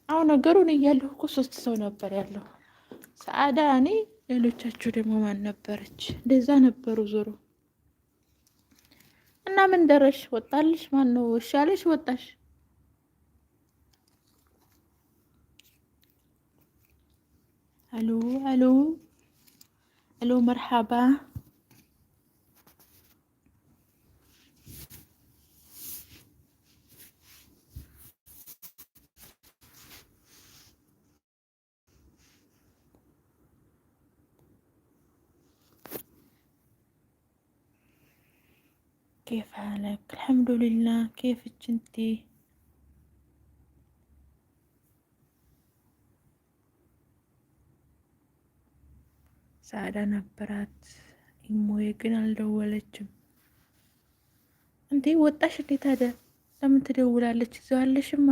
አሁን ነገሩን እያለሁ እኮ 3 ሰው ነበር ያለው። ሰአዳ፣ እኔ፣ ሌሎቻችሁ ደግሞ ማን ነበረች? እንደዛ ነበሩ ዞሮ እና ምን ደረሽ? ወጣልሽ? ማን ነው እሻለሽ? ወጣሽ? አሎ አሎ አሎ፣ መርሓባ። كيف حالك؟ الحمد لله. كيفك انتي؟ ሰአዳ ነበራት። ኢሞዬ ግን አልደወለችም። እንዴ ወጣሽ እንዴ ታዲያ? ለምን ትደውላለች? እዛው አለሽማ።